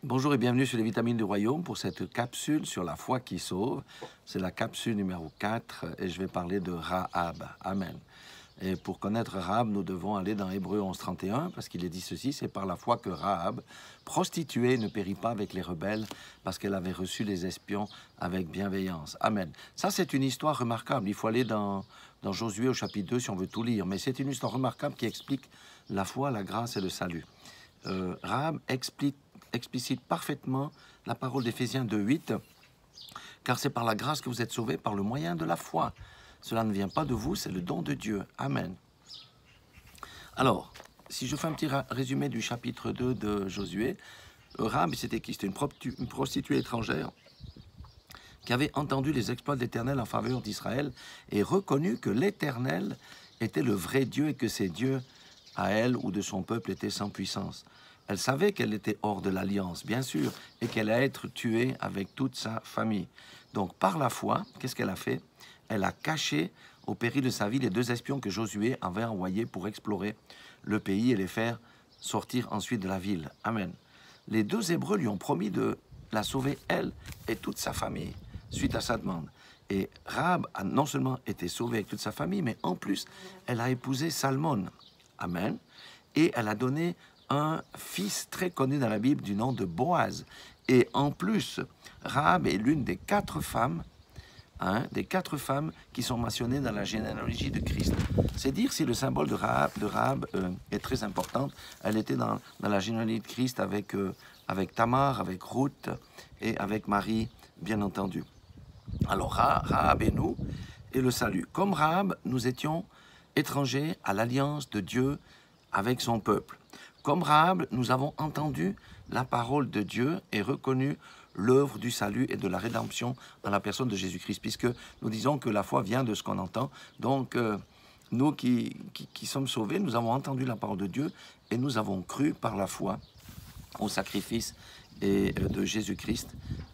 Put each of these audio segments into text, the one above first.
Bonjour et bienvenue sur les vitamines du royaume pour cette capsule sur la foi qui sauve. C'est la capsule numéro 4 et je vais parler de Rahab. Amen. Et pour connaître Rahab, nous devons aller dans Hébreux 11:31 parce qu'il est dit ceci, c'est par la foi que Rahab, prostituée, ne périt pas avec les rebelles parce qu'elle avait reçu les espions avec bienveillance. Amen. Ça, c'est une histoire remarquable. Il faut aller dans Josué au chapitre 2 si on veut tout lire. Mais c'est une histoire remarquable qui explique la foi, la grâce et le salut. Rahab explicite parfaitement la parole d'Éphésiens 2:8, car c'est par la grâce que vous êtes sauvés par le moyen de la foi. Cela ne vient pas de vous, c'est le don de Dieu. Amen. Alors, si je fais un petit résumé du chapitre 2 de Josué, Rahab, c'était qui? C'était une prostituée étrangère qui avait entendu les exploits de l'Éternel en faveur d'Israël et reconnu que l'Éternel était le vrai Dieu et que ses dieux à elle ou de son peuple étaient sans puissance. Elle savait qu'elle était hors de l'alliance, bien sûr, et qu'elle allait être tuée avec toute sa famille. Donc, par la foi, qu'est-ce qu'elle a fait? Elle a caché au péril de sa vie les 2 espions que Josué avait envoyés pour explorer le pays et les faire sortir ensuite de la ville. Amen. Les 2 Hébreux lui ont promis de la sauver, elle et toute sa famille, suite à sa demande. Et Rahab a non seulement été sauvée avec toute sa famille, mais en plus, elle a épousé Salmon. Amen. Et elle a donné un fils très connu dans la Bible du nom de Boaz. Et en plus, Rahab est l'une des 4 femmes, des 4 femmes qui sont mentionnées dans la généalogie de Christ. C'est dire si le symbole de Rahab est très important. Elle était dans la généalogie de Christ avec Tamar, avec Ruth et avec Marie, bien entendu. Alors, Rahab et nous, et le salut. Comme Rahab, nous étions étrangers à l'alliance de Dieu avec son peuple. Comme Rahab, nous avons entendu la parole de Dieu et reconnu l'œuvre du salut et de la rédemption dans la personne de Jésus-Christ, puisque nous disons que la foi vient de ce qu'on entend. Donc, nous qui sommes sauvés, nous avons entendu la parole de Dieu et nous avons cru par la foi au sacrifice de Jésus-Christ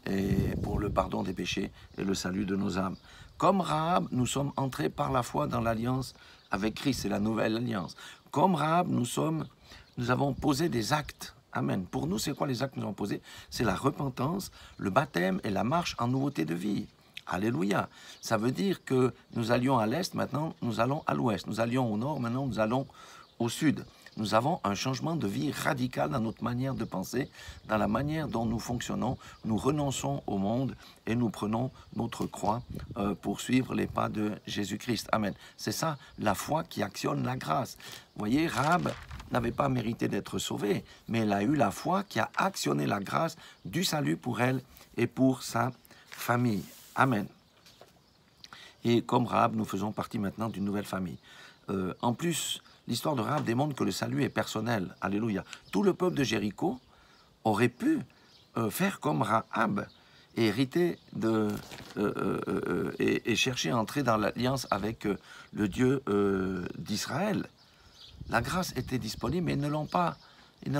et pour le pardon des péchés et le salut de nos âmes. Comme Rahab, nous sommes entrés par la foi dans l'alliance avec Christ, c'est la nouvelle alliance. Comme Rahab, nous avons posé des actes. Amen. Pour nous, c'est quoi les actes que nous avons posés? C'est la repentance, le baptême et la marche en nouveauté de vie. Alléluia. Ça veut dire que nous allions à l'est, maintenant nous allons à l'ouest. Nous allions au nord, maintenant nous allons au sud. Nous avons un changement de vie radical dans notre manière de penser, dans la manière dont nous fonctionnons. Nous renonçons au monde et nous prenons notre croix pour suivre les pas de Jésus-Christ. Amen. C'est ça, la foi qui actionne la grâce. Vous voyez, Rahab n'avait pas mérité d'être sauvée, mais elle a eu la foi qui a actionné la grâce du salut pour elle et pour sa famille. Amen. Et comme Rahab, nous faisons partie maintenant d'une nouvelle famille. En plus, l'histoire de Rahab démontre que le salut est personnel. Alléluia. Tout le peuple de Jéricho aurait pu faire comme Rahab et hériter et chercher à entrer dans l'alliance avec le Dieu d'Israël. La grâce était disponible, mais ils ne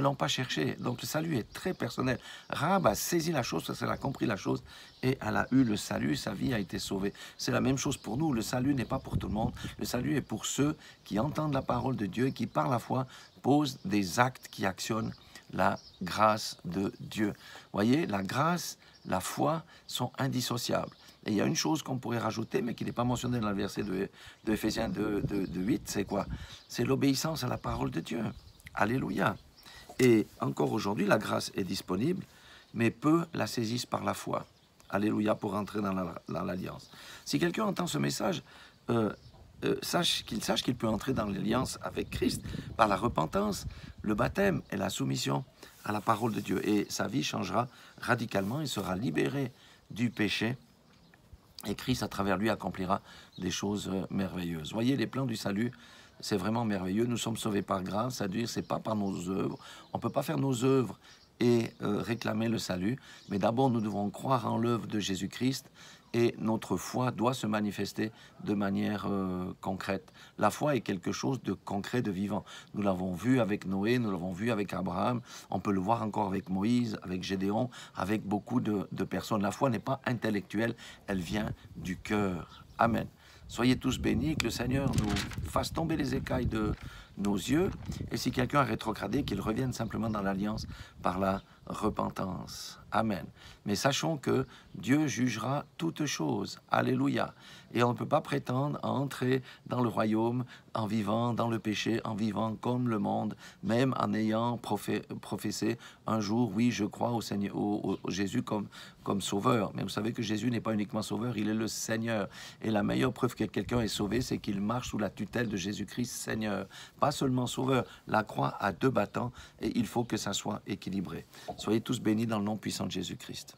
l'ont pas cherché. Donc le salut est très personnel. Rahab a saisi la chose parce qu'elle a compris la chose et elle a eu le salut, sa vie a été sauvée. C'est la même chose pour nous. Le salut n'est pas pour tout le monde. Le salut est pour ceux qui entendent la parole de Dieu et qui, par la foi, posent des actes qui actionnent la grâce de Dieu. Voyez, la grâce, la foi sont indissociables. Et il y a une chose qu'on pourrait rajouter, mais qui n'est pas mentionnée dans le verset de Éphésiens 2:8, c'est quoi? C'est l'obéissance à la parole de Dieu. Alléluia. Et encore aujourd'hui, la grâce est disponible, mais peu la saisissent par la foi. Alléluia, pour entrer dans l'alliance. Si quelqu'un entend ce message, sache qu'il peut entrer dans l'alliance avec Christ par la repentance, le baptême et la soumission à la parole de Dieu. Et sa vie changera radicalement, il sera libéré du péché. Et Christ, à travers lui, accomplira des choses merveilleuses. Voyez, les plans du salut, c'est vraiment merveilleux. Nous sommes sauvés par grâce, c'est-à-dire c'est pas par nos œuvres. On ne peut pas faire nos œuvres et réclamer le salut. Mais d'abord, nous devons croire en l'œuvre de Jésus-Christ et notre foi doit se manifester de manière concrète. La foi est quelque chose de concret, de vivant. Nous l'avons vu avec Noé, nous l'avons vu avec Abraham, on peut le voir encore avec Moïse, avec Gédéon, avec beaucoup de personnes. La foi n'est pas intellectuelle, elle vient du cœur. Amen. Soyez tous bénis, que le Seigneur nous fasse tomber les écailles de nos yeux. Et si quelqu'un a rétrogradé, qu'il revienne simplement dans l'alliance par la repentance. Amen. Mais sachons que Dieu jugera toutes choses. Alléluia. Et on ne peut pas prétendre à entrer dans le royaume en vivant dans le péché, en vivant comme le monde, même en ayant professé un jour, oui, je crois au Seigneur, au Jésus comme sauveur. Mais vous savez que Jésus n'est pas uniquement sauveur, il est le Seigneur. Et la meilleure preuve que quelqu'un est sauvé, c'est qu'il marche sous la tutelle de Jésus-Christ, Seigneur. Pas seulement sauveur. La croix a deux battants et il faut que ça soit équilibré. Soyez tous bénis dans le nom puissant de Jésus-Christ.